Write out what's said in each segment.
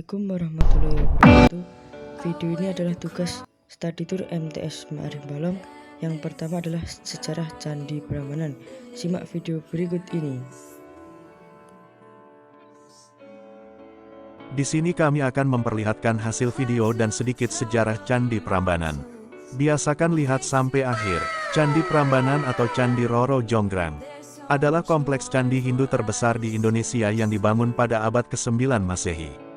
Assalamualaikum warahmatullahi wabarakatuh. Video ini adalah tugas study tour MTS Ma'arif Balong. Yang pertama adalah sejarah Candi Prambanan. Simak video berikut ini. Di sini kami akan memperlihatkan hasil video dan sedikit sejarah Candi Prambanan. Biasakan lihat sampai akhir. Candi Prambanan atau Candi Roro Jonggrang adalah kompleks candi Hindu terbesar di Indonesia yang dibangun pada abad ke-9 Masehi.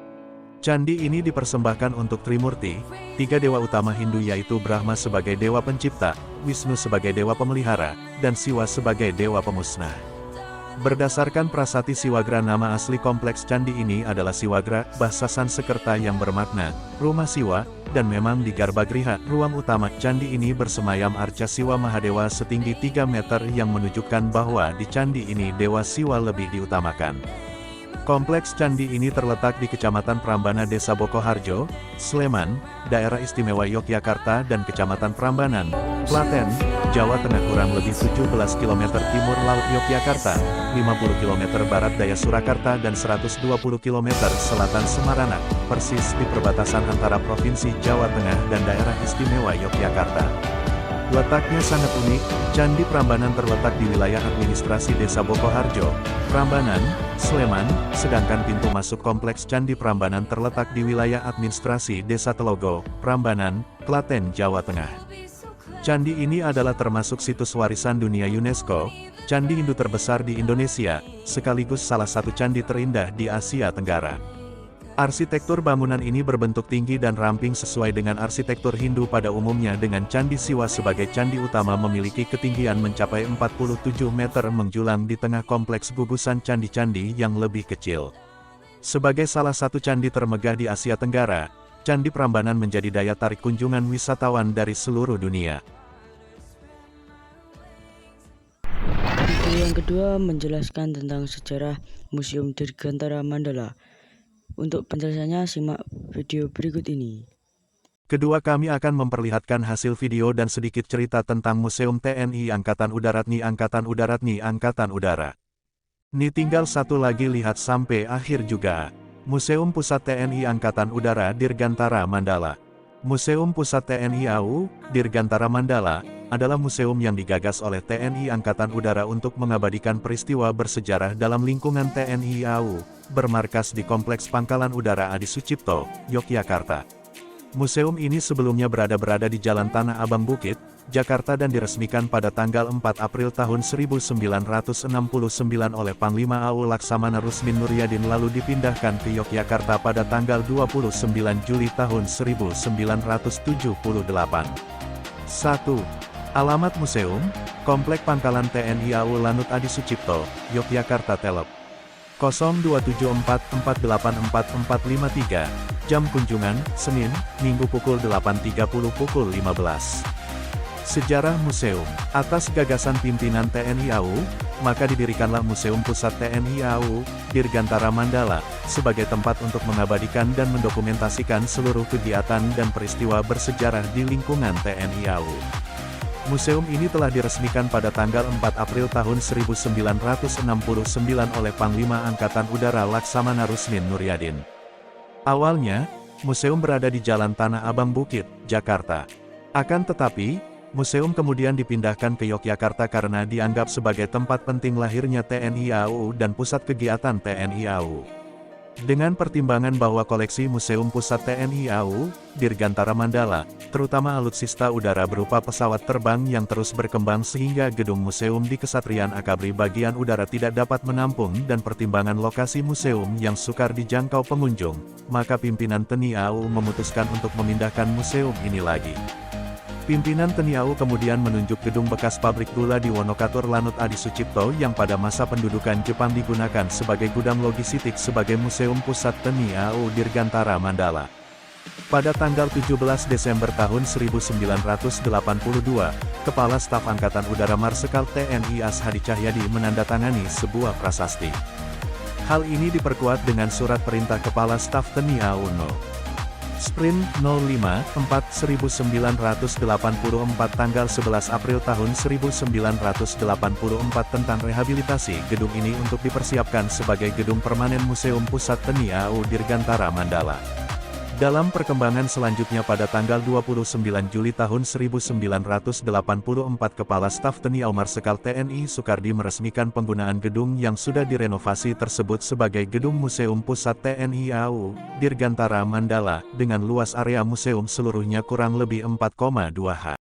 Candi ini dipersembahkan untuk Trimurti, tiga dewa utama Hindu yaitu Brahma sebagai dewa pencipta, Wisnu sebagai dewa pemelihara, dan Siwa sebagai dewa pemusnah. Berdasarkan prasasti Siwagra, nama asli kompleks candi ini adalah Siwagra, bahasa Sanskerta yang bermakna rumah Siwa, dan memang di Garbagriha, ruang utama candi ini bersemayam arca Siwa Mahadewa setinggi 3 meter yang menunjukkan bahwa di candi ini dewa Siwa lebih diutamakan. Kompleks candi ini terletak di Kecamatan Prambana, Desa Bokoharjo, Sleman, Daerah Istimewa Yogyakarta dan Kecamatan Prambanan, Klaten, Jawa Tengah kurang lebih 17 km timur laut Yogyakarta, 50 km barat daya Surakarta dan 120 km selatan Semaranak, persis di perbatasan antara Provinsi Jawa Tengah dan Daerah Istimewa Yogyakarta. Letaknya sangat unik, Candi Prambanan terletak di wilayah administrasi Desa Bokoharjo, Prambanan, Sleman, sedangkan pintu masuk kompleks Candi Prambanan terletak di wilayah administrasi Desa Telogo, Prambanan, Klaten, Jawa Tengah. Candi ini adalah termasuk situs warisan dunia UNESCO, candi Hindu terbesar di Indonesia, sekaligus salah satu candi terindah di Asia Tenggara. Arsitektur bangunan ini berbentuk tinggi dan ramping sesuai dengan arsitektur Hindu pada umumnya, dengan Candi Siwa sebagai candi utama memiliki ketinggian mencapai 47 meter menjulang di tengah kompleks gugusan candi-candi yang lebih kecil. Sebagai salah satu candi termegah di Asia Tenggara, Candi Prambanan menjadi daya tarik kunjungan wisatawan dari seluruh dunia. Video yang kedua menjelaskan tentang sejarah Museum Dirgantara Mandala. Untuk penjelasannya simak video berikut ini. Kedua, kami akan memperlihatkan hasil video dan sedikit cerita tentang Museum TNI Angkatan Udara TNI Angkatan Udara TNI Angkatan Udara. Nih tinggal satu lagi, lihat sampai akhir juga. Museum Pusat TNI Angkatan Udara Dirgantara Mandala. Museum Pusat TNI AU, Dirgantara Mandala, adalah museum yang digagas oleh TNI Angkatan Udara untuk mengabadikan peristiwa bersejarah dalam lingkungan TNI AU, bermarkas di Kompleks Pangkalan Udara Adi Sucipto, Yogyakarta. Museum ini sebelumnya berada di Jalan Tanah Abang Bukit, Jakarta dan diresmikan pada tanggal 4 April tahun 1969 oleh Panglima AU Laksamana Rusmin Nuryadin, lalu dipindahkan ke Yogyakarta pada tanggal 29 Juli tahun 1978. 1. Alamat Museum, Komplek Pangkalan TNI AU Lanut Adi Sucipto, Yogyakarta Telep. 02744844453, jam kunjungan, Senin, Minggu pukul 8.30 pukul 15. Sejarah Museum. Atas gagasan pimpinan TNI AU, maka didirikanlah Museum Pusat TNI AU, Dirgantara Mandala, sebagai tempat untuk mengabadikan dan mendokumentasikan seluruh kegiatan dan peristiwa bersejarah di lingkungan TNI AU. Museum ini telah diresmikan pada tanggal 4 April tahun 1969 oleh Panglima Angkatan Udara Laksamana Rusmin Nuryadin. Awalnya, museum berada di Jalan Tanah Abang Bukit, Jakarta. Akan tetapi, museum kemudian dipindahkan ke Yogyakarta karena dianggap sebagai tempat penting lahirnya TNI AU dan pusat kegiatan TNI AU. Dengan pertimbangan bahwa koleksi Museum Pusat TNI AU, Dirgantara Mandala, terutama alutsista udara berupa pesawat terbang yang terus berkembang sehingga gedung museum di Kesatrian Akabri bagian udara tidak dapat menampung, dan pertimbangan lokasi museum yang sukar dijangkau pengunjung, maka pimpinan TNI AU memutuskan untuk memindahkan museum ini lagi. Pimpinan TNI AU kemudian menunjuk gedung bekas pabrik gula di Wonokatur Lanut Adi Sucipto yang pada masa pendudukan Jepang digunakan sebagai gudang logistik sebagai Museum Pusat TNI AU Dirgantara Mandala. Pada tanggal 17 Desember tahun 1982, Kepala Staf Angkatan Udara Marsikal TNI AS Hadi Cahyadi menandatangani sebuah prasasti. Hal ini diperkuat dengan surat perintah Kepala Staf TNI AU No. Sprint 05-4-1984 tanggal 11 April tahun 1984 tentang rehabilitasi gedung ini untuk dipersiapkan sebagai gedung permanen Museum Pusat Tani AU Dirgantara Mandala. Dalam perkembangan selanjutnya pada tanggal 29 Juli tahun 1984 Kepala Staf Tni Marsikal TNI Soekardi meresmikan penggunaan gedung yang sudah direnovasi tersebut sebagai Gedung Museum Pusat TNI AU Dirgantara Mandala dengan luas area museum seluruhnya kurang lebih 4,2 ha.